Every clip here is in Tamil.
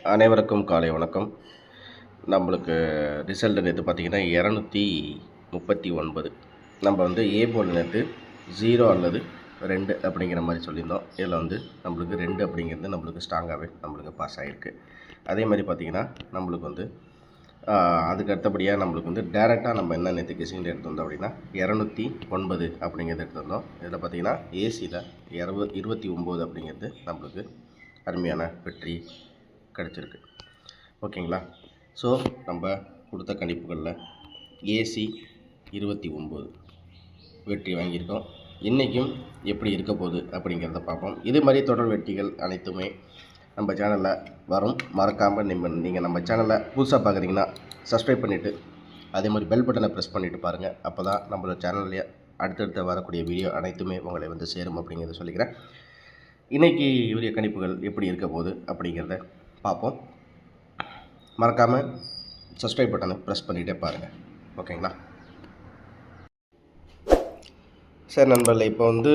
அனைவருக்கும் காலை வணக்கம். நம்மளுக்கு ரிசல்ட் நேற்று பார்த்திங்கன்னா 239. நம்ம வந்து ஏ போர்டு நேற்று 0 அல்லது 2 அப்படிங்கிற மாதிரி சொல்லியிருந்தோம். இதில் வந்து நம்மளுக்கு 2 அப்படிங்கிறது நம்மளுக்கு ஸ்ட்ராங்காகவே நம்மளுக்கு பாஸ் ஆகிருக்கு. அதே மாதிரி பார்த்திங்கன்னா நம்மளுக்கு வந்து அதுக்கு அடுத்தபடியாக நம்மளுக்கு வந்து டேரெக்டாக நம்ம என்ன நேற்று கெஸிங்கில் எடுத்து வந்தோம் அப்படின்னா 209 அப்படிங்கிறது எடுத்து வந்தோம். இதில் பார்த்திங்கன்னா ஏசியில் 29 அப்படிங்கிறது நம்மளுக்கு அருமையான வெற்றி கிடச்சிருக்கு. ஓகேங்களா? ஸோ நம்ம கொடுத்த கணிப்புகளில் ஏசி 29 வெற்றி வாங்கியிருக்கோம். இன்றைக்கும் எப்படி இருக்க போகுது அப்படிங்கிறத பார்ப்போம். இது மாதிரி தொடர் வெற்றிகள் அனைத்துமே நம்ம சேனலில் வரும். மறக்காமல் நீங்கள் நம்ம சேனலை புதுசாக பார்க்குறீங்கன்னா சப்ஸ்கிரைப் பண்ணிவிட்டு அதே மாதிரி பெல் பட்டனை ப்ரெஸ் பண்ணிவிட்டு பாருங்கள். அப்போ தான் நம்மளோட சேனல்லையே அடுத்தடுத்து வரக்கூடிய வீடியோ அனைத்துமே உங்களை வந்து சேரும் அப்படிங்கிறத சொல்லிக்கிறேன். இன்றைக்கி வீடியோ கணிப்புகள் எப்படி இருக்க போகுது அப்படிங்கிறத பார்ப்போம். மறக்காமல் சப்ஸ்கிரைப் பட்டனை ப்ரெஸ் பண்ணிகிட்டே பாருங்கள். ஓகேங்களா? சார் நண்பர்களே, இப்போ வந்து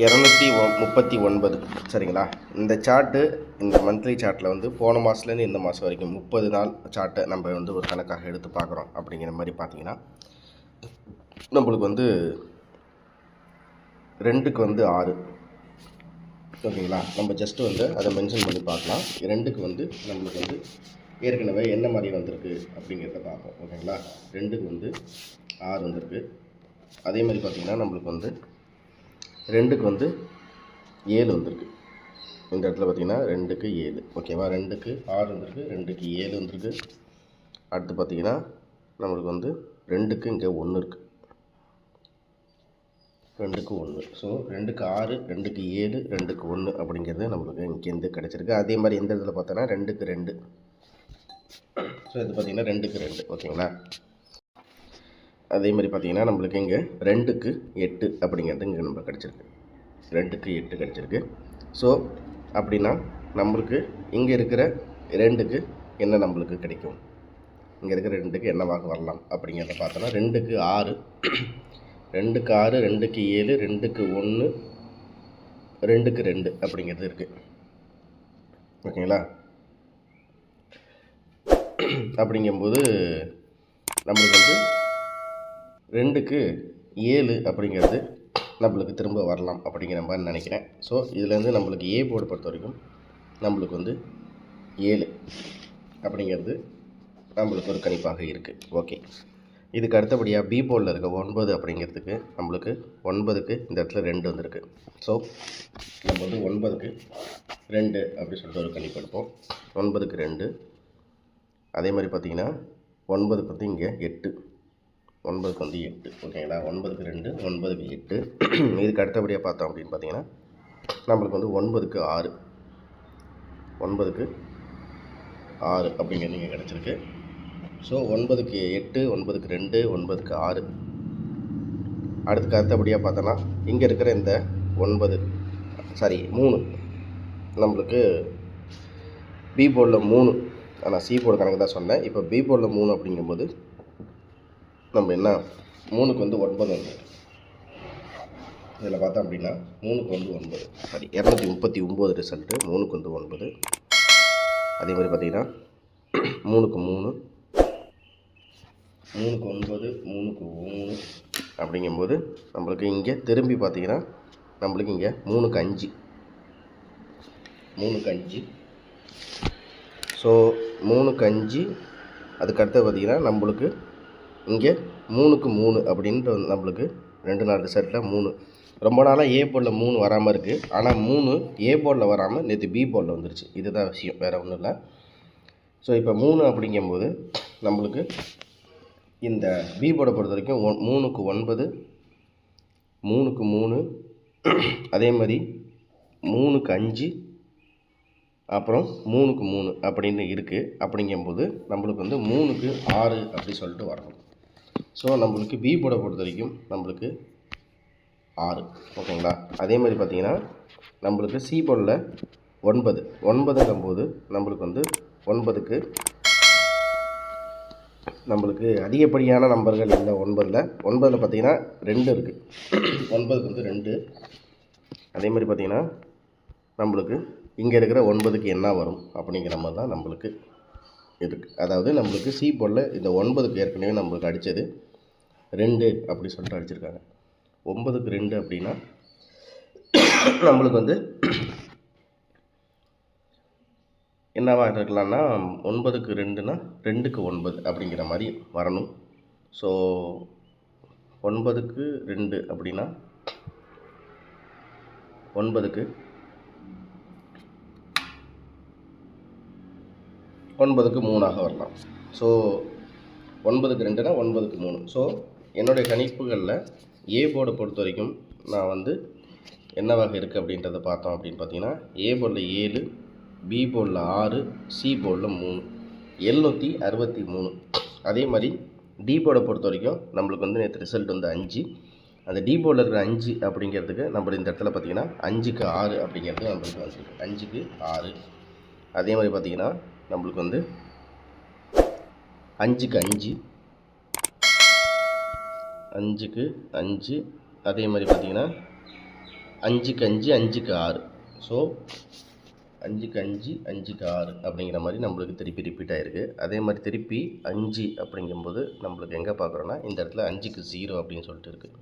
239 சரிங்களா? இந்த சார்ட்டு, இந்த மந்த்லி சார்ட்டில் வந்து போன மாதத்துலேருந்து இந்த மாதம் வரைக்கும் 30 நாள் சார்ட்டை நம்ம வந்து ஒரு கணக்காக எடுத்து பார்க்குறோம். அப்படிங்கிற மாதிரி பார்த்தீங்கன்னா நம்மளுக்கு வந்து 2க்கு வந்து 6. ஓகேங்களா? நம்ம ஜஸ்ட்டு வந்து அதை மென்ஷன் பண்ணி பார்க்கலாம். 2க்கு வந்து நம்மளுக்கு வந்து ஏற்கனவே என்ன மாதிரி வந்திருக்கு அப்படிங்கிறத பார்ப்போம். ஓகேங்களா? 2க்கு வந்து 6 வந்திருக்கு. அதே மாதிரி பார்த்திங்கன்னா நம்மளுக்கு வந்து 2க்கு வந்து 7 வந்திருக்கு. இந்த இடத்துல பார்த்திங்கன்னா 2க்கு 7. ஓகேவா? 2க்கு 6 வந்திருக்கு, 2க்கு 7 வந்திருக்கு. அடுத்து பார்த்திங்கன்னா நம்மளுக்கு வந்து 2க்கு இங்கே 1 இருக்குது, 2க்கு 1. ஸோ 2க்கு 6, 2க்கு 7, 2க்கு 1 அப்படிங்கிறது நம்மளுக்கு இங்கேருந்து கிடச்சிருக்கு. அதே மாதிரி இந்த இடத்துல பார்த்தோன்னா 2க்கு 2. ஸோ இது பார்த்திங்கன்னா 2க்கு 2. ஓகேங்களா? அதே மாதிரி பார்த்திங்கன்னா நம்மளுக்கு இங்கே 2க்கு 8 அப்படிங்கிறது இங்கே நம்ம கிடச்சிருக்கு. 2க்கு 8 கிடச்சிருக்கு. ஸோ அப்படின்னா நம்மளுக்கு இங்கே இருக்கிற 2க்கு என்ன நம்மளுக்கு கிடைக்கும், இங்கே இருக்கிற 2க்கு என்னவாக வரலாம் அப்படிங்கிறத பார்த்தோன்னா 2க்கு 6, 2க்கு 6, 2க்கு 7, 2க்கு 1, 2க்கு 2 அப்படிங்கிறது இருக்குது. ஓகேங்களா? அப்படிங்கும்போது நம்மளுக்கு வந்து 2க்கு 7 அப்படிங்கிறது நம்மளுக்கு திரும்ப வரலாம் அப்படிங்கிற மாதிரி நினைக்கிறேன். ஸோ இதுலேருந்து நம்மளுக்கு ஏ போர்டு பொறுத்த வரைக்கும் நம்மளுக்கு வந்து 7 அப்படிங்கிறது நம்மளுக்கு ஒரு கணிப்பாக இருக்குது. ஓகே, இதுக்கு அடுத்தபடியாக பி போர்டில் இருக்க 9 அப்படிங்கிறதுக்கு நம்மளுக்கு 9க்கு இந்த இடத்துல 2 வந்திருக்கு. ஸோ நம்ம வந்து 9க்கு 2 அப்படி சொல்லிட்டு ஒரு கணிப்பு எடுப்போம். 9க்கு 2. அதே மாதிரி பார்த்திங்கன்னா 9க்கு வந்து இங்கே 8, 9க்கு வந்து 8. ஓகேங்களா? 9க்கு 2, 9க்கு 8. இதுக்கு அடுத்தபடியாக பார்த்தோம் அப்படின்னு பார்த்திங்கன்னா நம்மளுக்கு வந்து 9க்கு 6, 9க்கு 6 அப்படிங்கிறது இங்கே கிடச்சிருக்கு. ஸோ 9க்கு 8, 9க்கு 2, 9க்கு 6. அடுத்தபடியாக பார்த்தோன்னா இங்கே இருக்கிற இந்த 3 நம்மளுக்கு பி போர்டில் 3. ஆனால் சி போர்டு கணக்கு தான் சொன்னேன். இப்போ பி போர்டில் 3 அப்படிங்கும்போது நம்ம என்ன 3க்கு வந்து 9 வந்து இதில் பார்த்தோம் அப்படின்னா 3க்கு வந்து 9. சரி, 239 ரிசல்ட்டு. 3க்கு வந்து 9. அதே மாதிரி பார்த்திங்கன்னா 3க்கு 3, 3க்கு 9, 3க்கு 3 அப்படிங்கும்போது நம்மளுக்கு இங்கே திரும்பி பார்த்திங்கன்னா நம்மளுக்கு இங்கே 3க்கு 5, 3க்கு 5. ஸோ 3க்கு 5. அதுக்கடுத்து பார்த்திங்கன்னா நம்மளுக்கு இங்கே 3க்கு 3 அப்படின்ட்டு நம்மளுக்கு 2 நாள் ரிசல்ட்டில் 3. ரொம்ப நாளாக ஏ போர்டில் 3 வராமல் இருக்குது. ஆனால் 3 ஏ போர்டில் வராமல் நேற்று பி போர்டில் வந்துருச்சு. இதுதான் விஷயம், வேறு ஒன்றும் இல்லை. ஸோ இப்போ 3 அப்படிங்கும்போது நம்மளுக்கு இந்த பி போர்டை பொறுத்த வரைக்கும் 3க்கு 9, 3க்கு 3, அதே மாதிரி 3க்கு 5, அப்புறம் 3க்கு 3 அப்படின்னு இருக்குது. அப்படிங்கும்போது நம்மளுக்கு வந்து 3க்கு 6 அப்படி சொல்லிட்டு வரணும். ஸோ நம்மளுக்கு பி போர்டை பொறுத்த வரைக்கும் நம்மளுக்கு 6. ஓகேங்களா? அதே மாதிரி பார்த்திங்கன்னா நம்மளுக்கு சி போர்டில் 9, 9ங்கும்போது நம்மளுக்கு வந்து 9க்கு நம்மளுக்கு அதிகப்படியான நம்பர்கள் இல்லை. 9ல் பார்த்திங்கன்னா 2 இருக்குது. 9க்கு வந்து 2. அதே மாதிரி பார்த்திங்கன்னா நம்மளுக்கு இங்கே இருக்கிற 9க்கு என்ன வரும் அப்படிங்கிற மாதிரி தான் நம்மளுக்கு இருக்குது. அதாவது நம்மளுக்கு சி போர்டில் இந்த 9க்கு ஏற்கனவே நம்மளுக்கு அடித்தது 2 அப்படி சொல்லிட்டு அடிச்சிருக்காங்க. 9க்கு 2 அப்படின்னா நம்மளுக்கு வந்து என்னவா இருக்கலாம்னா 9க்கு 2னா 2க்கு 9 அப்படிங்கிற மாதிரி வரணும். ஸோ 9க்கு 2 அப்படின்னா 9க்கு 3ஆக வரலாம். ஸோ 9க்கு 2னா 9க்கு 3. ஸோ என்னுடைய கணிப்புகளில் ஏ போர்டை பொறுத்த வரைக்கும் நான் வந்து என்னவாக இருக்குது அப்படின்றத பார்த்தோம் அப்படின்னு பார்த்தீங்கன்னா, ஏ போர்டில் 7, பி போர்டில் 6, சி போர்டில் 3, 763. அதே மாதிரி டி போர்டை பொறுத்த வரைக்கும் நம்மளுக்கு வந்து நேற்று ரிசல்ட் வந்து 5. அந்த டி போர்டில் இருக்கிற 5 அப்படிங்கிறதுக்கு நம்ம இந்த இடத்துல பார்த்திங்கன்னா 5க்கு 6 அப்படிங்கிறது நம்மளுக்கு வந்துருக்கு. 5க்கு 6. அதே மாதிரி பார்த்திங்கன்னா நம்மளுக்கு வந்து 5க்கு 5, 5க்கு 5. அதே மாதிரி பார்த்திங்கன்னா 5க்கு 5, 5க்கு 6. ஸோ 5க்கு 5, 5க்கு 6 அப்படிங்கிற மாதிரி நம்மளுக்கு திருப்பி ரிப்பீட் ஆகிருக்கு. அதே மாதிரி திருப்பி 5 அப்படிங்கும்போது நம்மளுக்கு எங்கே பார்க்குறோன்னா இந்த இடத்துல 5க்கு 0 அப்படின்னு சொல்லிட்டு இருக்குது.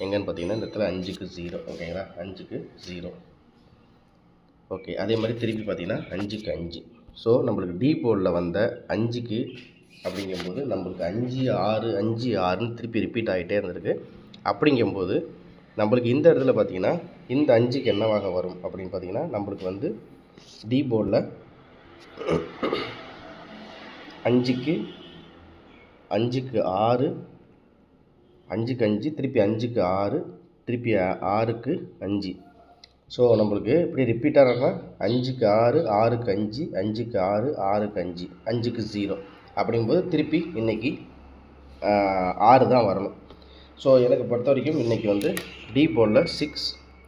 எங்கன்னு பார்த்தீங்கன்னா இந்த இடத்துல 5க்கு 0. ஓகேங்களா, 5க்கு 0. ஓகே, அதே மாதிரி திருப்பி பார்த்தீங்கன்னா 5க்கு 5. ஸோ நம்மளுக்கு டி போர்டில் வந்த 5க்கு அப்படிங்கும்போது நம்மளுக்கு 5, 6, 5, 6ன்னு திருப்பி ரிப்பீட் ஆகிட்டே இருந்திருக்கு. அப்படிங்கும்போது நம்மளுக்கு இந்த இடத்துல பார்த்திங்கன்னா இந்த 5க்கு என்னவாக வரும் அப்படின்னு பார்த்திங்கன்னா நம்மளுக்கு வந்து டி போர்டில் 5க்கு 6, 5க்கு 5, திருப்பி 5க்கு 6, திருப்பி 6க்கு 5. ஸோ நம்மளுக்கு இப்படி ரிப்பீட்டாக இருந்தால் 5க்கு 6, 6க்கு 5, 5க்கு 6, 6க்கு 5, 5க்கு 0 அப்படிங்கும்போது திருப்பி இன்றைக்கி 6 தான் வரணும். ஸோ எனக்கு பொறுத்த வரைக்கும் இன்றைக்கி வந்து டி போர்டில் 6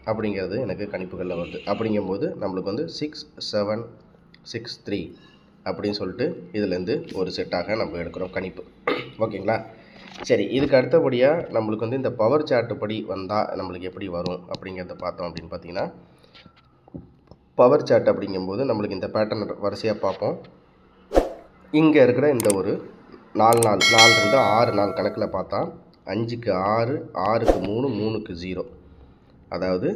அப்படிங்கிறது எனக்கு கணிப்புகளில் வருது. அப்படிங்கும்போது நம்மளுக்கு வந்து 6, 7, 6, 3 அப்படின்னு சொல்லிட்டு இதுலேருந்து ஒரு செட்டாக நம்ம எடுக்கிறோம் கணிப்பு. ஓகேங்களா, சரி. இதுக்கு அடுத்தபடியாக நம்மளுக்கு வந்து இந்த பவர் சார்ட்டு படி வந்தால் நம்மளுக்கு எப்படி வரும் அப்படிங்கிறத பார்த்தோம் அப்படின்னு பார்த்தீங்கன்னா, பவர் சார்ட் அப்படிங்கும்போது நம்மளுக்கு இந்த பேட்டர்ன் வரிசையாக பார்ப்போம். இங்கே இருக்கிற இந்த ஒரு 4 நாள் 4, 2, 6 நாள் கணக்கில் பார்த்தா 5க்கு 6, 6க்கு 3, 3க்கு 0. அதாவது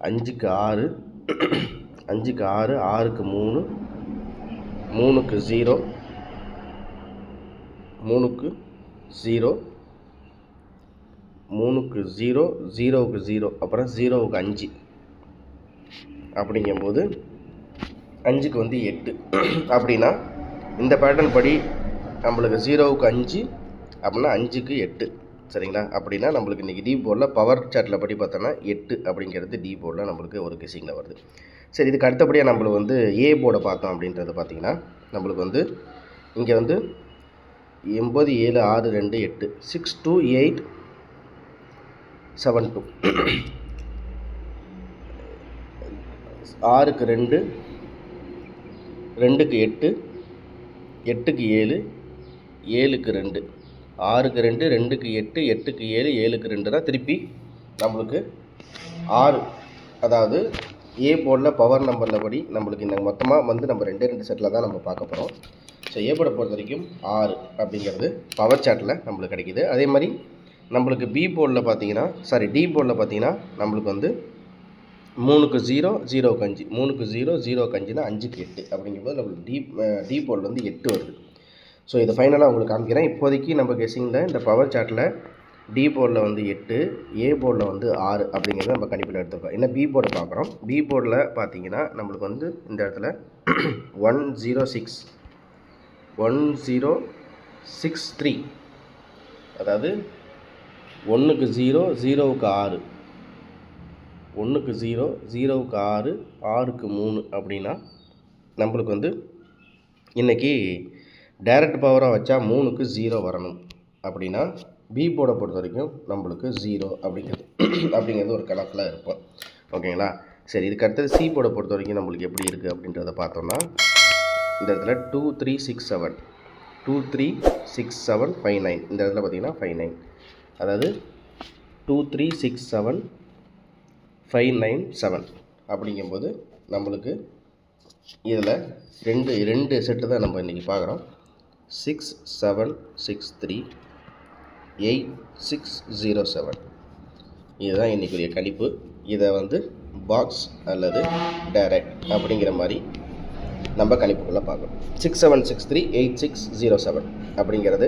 5க்கு 6, 5க்கு 6, 6க்கு 3, 3க்கு 0, 3க்கு 0, 3க்கு 0, 0க்கு 0, அப்புறம் 0க்கு 5 அப்படிங்கும்போது 5க்கு வந்து 8. அப்படின்னா இந்த பேட்டர்ன் படி நம்மளுக்கு 0க்கு 5 அப்படின்னா 5க்கு 8. சரிங்களா, அப்படின்னா நம்மளுக்கு இன்றைக்கி டி போர்டில் பவர் சார்ட்டில் படி பார்த்தோன்னா 8 அப்படிங்கிறது டி போர்டில் நம்மளுக்கு ஒரு கெஸிங்கில் வருது. சரி, இதுக்கு அடுத்தபடியாக நம்மளுக்கு வந்து ஏ போர்டை பார்த்தோம் அப்படின்றத பார்த்திங்கன்னா நம்மளுக்கு வந்து இங்கே வந்து 9, 7, 6, 2, 8, 6, 2, 8, 7, 2, 6க்கு 2, 2க்கு 8, 8க்கு 7, 7க்கு 2, 6க்கு 2, 2க்கு 8, 8க்கு 7, 7க்கு 2னா திருப்பி நம்மளுக்கு 6. அதாவது ஏ போர்டில் பவர் நம்பரில் படி நம்மளுக்கு இந்த மொத்தமாக வந்து நம்ம 2 செட்டில் தான் நம்ம பார்க்க போகிறோம். ஸோ ஏ போர்டை பொறுத்த வரைக்கும் 6 அப்படிங்கிறது பவர் சார்ட்டில் நம்மளுக்கு கிடைக்கிது. அதே மாதிரி நம்மளுக்கு பி போர்டில் பார்த்தீங்கன்னா டி போர்டில் பார்த்தீங்கன்னா நம்மளுக்கு வந்து 3க்கு 0, 0க்கு 5, 3க்கு 0, 0க்கு 5னா 5க்கு 8 அப்படிங்கும்போது நம்மளுக்கு டி போர்டில் வந்து 8 வருது. ஸோ இது ஃபைனலாக உங்களுக்கு காமிக்கிறேன். இப்போதைக்கு நம்ம கெஸிங்கில் இந்த பவர் சார்ட்டில் டி போர்டில் வந்து 8, ஏ போர்டில் வந்து 6 அப்படிங்கிறத நம்ம கணிப்பில் எடுத்துருக்கோம். என்ன பி போர்டை பார்க்குறோம். பி போர்டில் பார்த்தீங்கன்னா நம்மளுக்கு வந்து இந்த இடத்துல 1063, அதாவது 1க்கு 0, 0க்கு 6, 1க்கு 0, 0க்கு 6, 6க்கு 3 அப்படின்னா நம்மளுக்கு வந்து இன்றைக்கி டைரக்ட் பவராக வச்சா 3க்கு 0 வரணும். அப்படின்னா பி போர்டை பொறுத்த வரைக்கும் நம்மளுக்கு 0 அப்படிங்கிறது ஒரு கணக்கில் இருப்போம். ஓகேங்களா, சரி. இதுக்கு அடுத்தது சி போர்டை பொறுத்த வரைக்கும் நம்மளுக்கு எப்படி இருக்குது அப்படின்றத பார்த்தோம்னா இந்த இடத்துல 2, 3, 6, 7, 2, 3, 6, 7, 5, 9. இந்த இடத்துல பார்த்தீங்கன்னா 5, 9. அதாவது 2, 3, 6, 7, 5, 9, 7 அப்படிங்கும்போது நம்மளுக்கு இதில் ரெண்டு செட்டு தான் நம்ம இன்றைக்கி பார்க்குறோம். 67638607 இதுதான் இன்றைக்குரிய கணிப்பு. இதை வந்து பாக்ஸ் அல்லது டைரக்ட் அப்படிங்கிற மாதிரி நம்ம கணிப்புக்குள்ளே பார்க்கணும். 67638607 அப்படிங்கிறது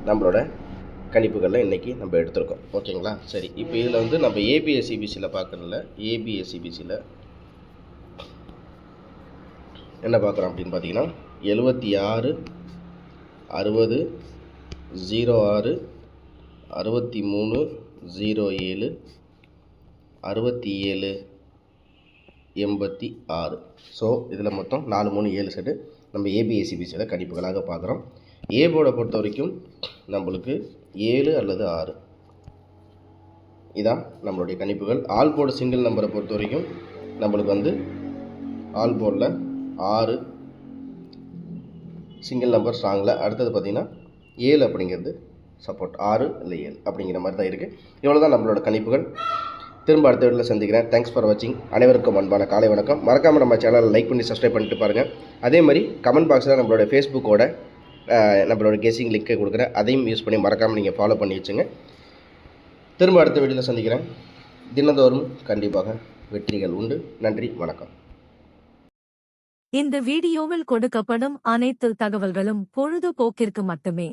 நம்மளோட கணிப்புகளில் இன்றைக்கி நம்ம எடுத்திருக்கோம். ஓகேங்களா? சரி, இப்போ இதில் வந்து நம்ம ஏபிஎஸ்சிபிசியில் பார்க்குறதில்ல. ஏபிஎஸ்சிபிசியில் என்ன பார்க்குறோம் அப்படின்னு பார்த்தீங்கன்னா 76 60 06 63 07 67 86. ஸோ இதில் மொத்தம் 4 3 7 செட்டு நம்ம ஏபிஎஸ்சிபிசியில் கணிப்புகளாக பார்க்குறோம். ஏ போர்டை பொறுத்த வரைக்கும் நம்மளுக்கு 7 அல்லது 6 இதான் நம்மளுடைய கணிப்புகள். ஆல் போர்டு சிங்கிள் நம்பரை பொறுத்த வரைக்கும் நம்மளுக்கு வந்து ஆல் போர்டில் 6 சிங்கிள் நம்பர் ஸ்ட்ராங்கில். அடுத்தது பார்த்திங்கன்னா 7 அப்படிங்கிறது சப்போர்ட். 6 இல்லை 7 அப்படிங்கிற மாதிரி தான் இருக்குது. இவ்வளோ தான் நம்மளோட கணிப்புகள். திரும்ப அடுத்த வீடியோவில் சந்திக்கிறேன். தேங்க்ஸ் ஃபார் வாட்சிங். அனைவருக்கும் அன்பான காலை வணக்கம். மறக்காமல் நம்ம சேனலை லைக் பண்ணி சப்ஸ்கிரைப் பண்ணிட்டு பாருங்கள். அதே மாதிரி கமெண்ட் பாக்ஸில் நம்மளோட ஃபேஸ்புக்கோட நம்மளோட கெஸ்ஸிங் லிங்க்கை கொடுக்குறேன். அதையும் யூஸ் பண்ணி மறக்காமல் நீங்கள் ஃபாலோ பண்ணி வச்சுங்க. திரும்ப அடுத்த வீடியோவில் சந்திக்கிறேன். தினந்தோறும் கண்டிப்பாக வெற்றிகள் உண்டு. நன்றி, வணக்கம். இந்த வீடியோவில் கொடுக்கப்படும் அனைத்து தகவல்களும் பொழுதுபோக்கிற்கு மட்டுமே.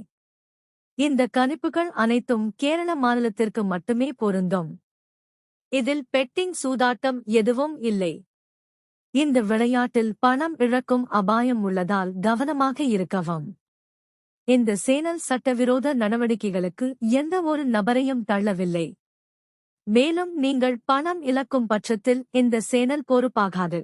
இந்த கணிப்புகள் அனைத்தும் கேரள மாநிலத்திற்கு மட்டுமே பொருந்தும். இதில் பெட்டிங் சூதாட்டம் எதுவும் இல்லை. இந்த விளையாட்டில் பணம் இழக்கும் அபாயம் உள்ளதால் கவனமாக இருக்கவும். இந்த சேனல் சட்டவிரோத நடவடிக்கைகளுக்கு எந்த ஒரு நபரையும் தள்ளவில்லை. மேலும் நீங்கள் பணம் இழக்கும் பட்சத்தில் இந்த சேனல் பொறுப்பாகாது.